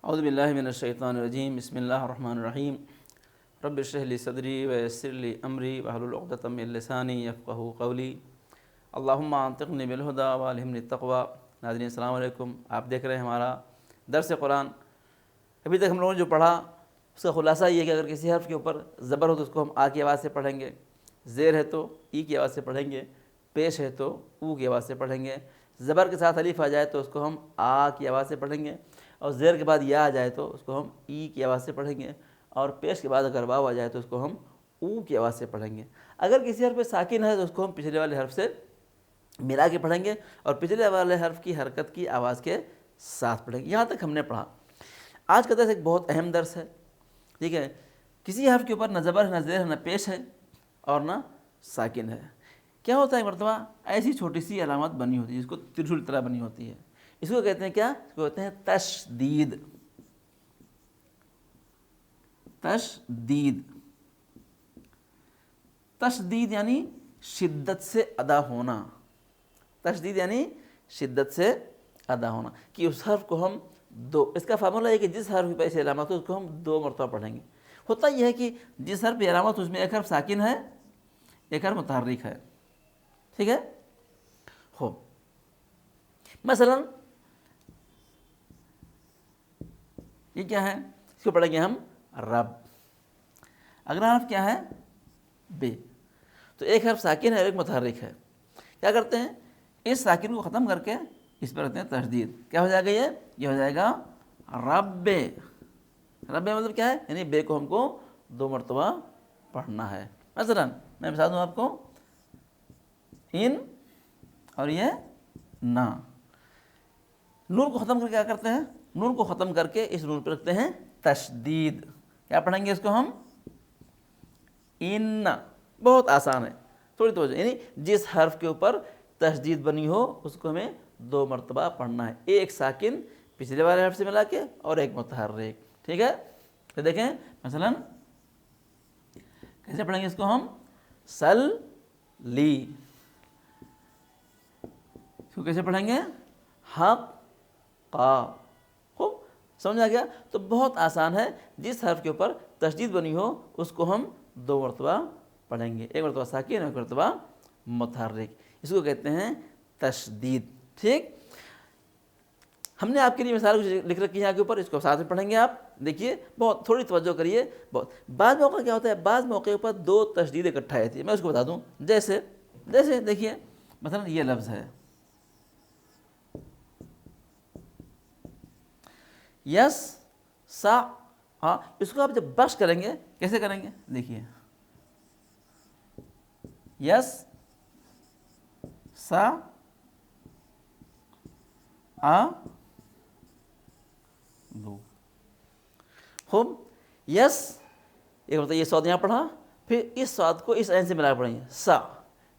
اعوذ باللہ من الشیطان الرجیم، بسم اللہ الرحمن الرحیم۔ رب اشرح لی صدری ویسر لی امری واحلل عقدۃ من لسانی یفقہوا قولی، اللہم انطقنی بالہدی والہمنی التقوی۔ ناظرین السلام علیکم، آپ دیکھ رہے ہیں ہمارا درس قرآن۔ ابھی تک ہم لوگوں نے جو پڑھا اس کا خلاصہ یہ ہے کہ اگر کسی حرف کے اوپر زبر ہو تو اس کو ہم آ کی آواز سے پڑھیں گے، زیر ہے تو ای کی آواز سے پڑھیں گے، پیش ہے تو او کی آواز سے پڑھیں گے، زبر کے ساتھ الف آ جائے تو اس کو ہم آ کی آواز سے پڑھیں گے، اور زیر کے بعد یا آ جائے تو اس کو ہم ای کی آواز سے پڑھیں گے، اور پیش کے بعد اگر واو آ جائے تو اس کو ہم او کی آواز سے پڑھیں گے۔ اگر کسی حرف پہ ساکن ہے تو اس کو ہم پچھلے والے حرف سے ملا کے پڑھیں گے اور پچھلے والے حرف کی حرکت کی آواز کے ساتھ پڑھیں گے۔ یہاں تک ہم نے پڑھا۔ آج کا درس ایک بہت اہم درس ہے، ٹھیک ہے۔ کسی حرف کے اوپر نہ زبر ہے، نہ زیر ہے، نہ پیش ہے اور نہ ساکن ہے۔ کیا ہوتا ہے مرتبہ ایسی چھوٹی سی علامت بنی ہوتی ہے جس کو ترشول طرح بنی ہوتی ہے، اس کو کہتے ہیں کیا؟ اس کو کہتے ہیں تشدید۔ تشدید، تشدید یعنی شدت سے ادا ہونا۔ تشدید یعنی شدت سے ادا ہونا، کہ اس حرف کو ہم اس کا فارمولہ ہے کہ جس حرف پہ ایسی علامت ہو اس کو ہم 2 مرتبہ پڑھیں گے۔ ہوتا یہ ہے کہ جس حرف پہ علامت اس میں ایک حرف ساکن ہے، ایک حرف متحرک ہے، ٹھیک ہے۔ ہو مثلا یہ کیا ہے؟ اس کو پڑھیں گے ہم رب۔ اگلا حرف کیا ہے؟ بے۔ تو ایک حرف ساکن ہے اور ایک متحرک ہے۔ کیا کرتے ہیں؟ اس ساکن کو ختم کر کے اس پر رکھتے ہیں تشدید۔ کیا ہو جائے گا؟ یہ ہو جائے گا رب۔ رب مطلب کیا ہے؟ یعنی بے کو ہم کو 2 مرتبہ پڑھنا ہے۔ مثلا میں بتا دوں آپ کو، ان اور یہ نا۔ نون کو ختم کر کے کیا کرتے ہیں؟ نون کو ختم کر کے اس نون پہ رکھتے ہیں تشدید۔ کیا پڑھیں گے اس کو ہم؟ ان۔ بہت آسان ہے، تھوڑی توجہ، یعنی جس حرف کے اوپر تشدید بنی ہو اس کو ہمیں 2 مرتبہ پڑھنا ہے، ایک ساکن پچھلے والے حرف سے ملا کے اور ایک متحرک، ٹھیک ہے۔ تو دیکھیں مثلا کیسے پڑھیں گے اس کو ہم؟ سل لی۔ اس کو کیسے پڑھیں گے؟ حق قا۔ خوب سمجھ آ گیا؟ تو بہت آسان ہے، جس حرف کے اوپر تشدید بنی ہو اس کو ہم 2 مرتبہ پڑھیں گے، ایک مرتبہ ساکن اور ایک مرتبہ متحرک۔ اس کو کہتے ہیں تشدید، ٹھیک۔ ہم نے آپ کے لیے مثال لکھ رکھی ہے یہاں کے اوپر، اس کو ساتھ میں پڑھیں گے آپ۔ دیکھیے بہت تھوڑی توجہ کریے۔ بعض موقع کیا ہوتا ہے؟ بعض موقع پر 2 تشدید اکٹھا آتی ہے، میں اس کو بتا دوں۔ جیسے دیکھیے مثلا یہ لفظ ہے یس سا آ، اس کو آپ جب بخش کریں گے کیسے کریں گے؟ دیکھیے یس سا آ دو۔ خوب، یس ایک مرتبہ یہ سواد یہاں پڑھا، پھر اس سواد کو اس عین سے ملا پڑھیں گے سا،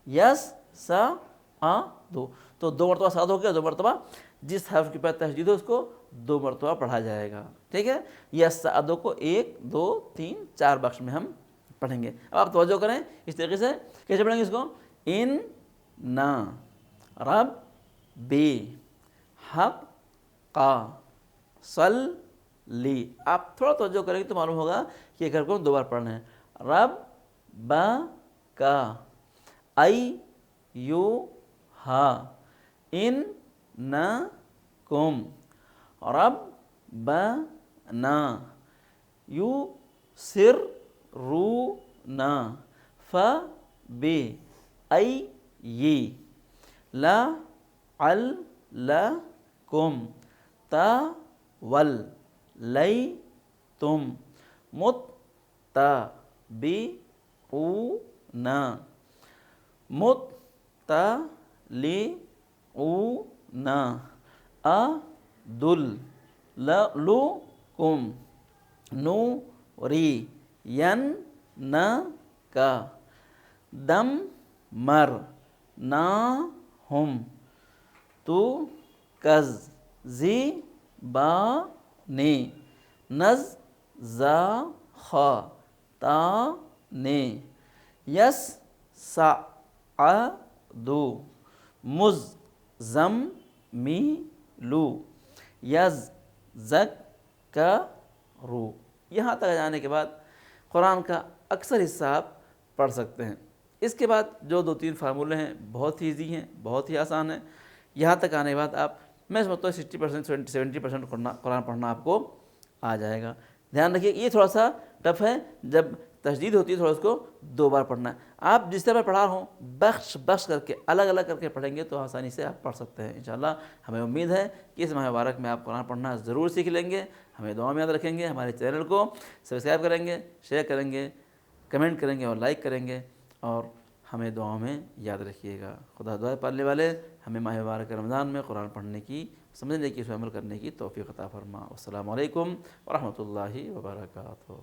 یس سا آ دو۔ تو 2 مرتبہ سواد ہو گیا، 2 مرتبہ جس حرف کے اوپر تشدید ہو اس کو 2 مرتبہ پڑھا جائے گا، ٹھیک ہے۔ یس سا دو کو 1 2 3 4 بخش میں ہم پڑھیں گے۔ اب آپ توجہ کریں اس طریقے سے کیسے پڑھیں گے اس کو؟ ان نا رب بی حق قا صل لی۔ آپ تھوڑا توجہ کریں گے تو معلوم ہوگا کہ یہ گھر کو 2 بار پڑھنا ہے۔ رب با کا ای یو ہا ان نا کم رب با نا یو سر رو نا ف بی ای یی لا ال لا کم تا ول لئی تم مت تا بی او نا مت تا لی او نا ا دل لو کم نو ری ین نا کا دم مر نا ہم تو کز زی با نے نز زا خا تا نے یس سا دو مز زم می لو یز زک تذکروا، یہاں تک جانے کے بعد قرآن کا اکثر حصہ آپ پڑھ سکتے ہیں۔ اس کے بعد جو 2-3 فارمولے ہیں بہت ہی ایزی ہیں، بہت ہی آسان ہیں۔ یہاں تک آنے کے بعد آپ، میں سمجھتا ہوں 60% 70% قرآن پڑھنا آپ کو آ جائے گا۔ دھیان رکھیے یہ تھوڑا سا ٹف ہے، جب تجدید ہوتی ہے تھوڑا اس کو 2 بار پڑھنا ہے۔ آپ جس طرح میں پڑھا رہا ہوں بخش کر کے الگ الگ کر کے پڑھیں گے تو آسانی سے آپ پڑھ سکتے ہیں انشاءاللہ۔ ہمیں امید ہے کہ اس ماہ مبارک میں آپ قرآن پڑھنا ضرور سیکھ لیں گے۔ ہمیں دعا میں یاد رکھیں گے، ہمارے چینل کو سبسکرائب کریں گے، شیئر کریں گے، کمنٹ کریں گے اور لائک کریں گے، اور ہمیں دعاؤں میں یاد رکھیے گا۔ خدا دعائے پالنے والے ہمیں ماہ مبارک رمضان میں قرآن پڑھنے کی، سمجھنے کی، اس پر عمل کرنے کی توفیق عطا فرما۔ السلام علیکم ورحمۃ اللہ وبرکاتہ۔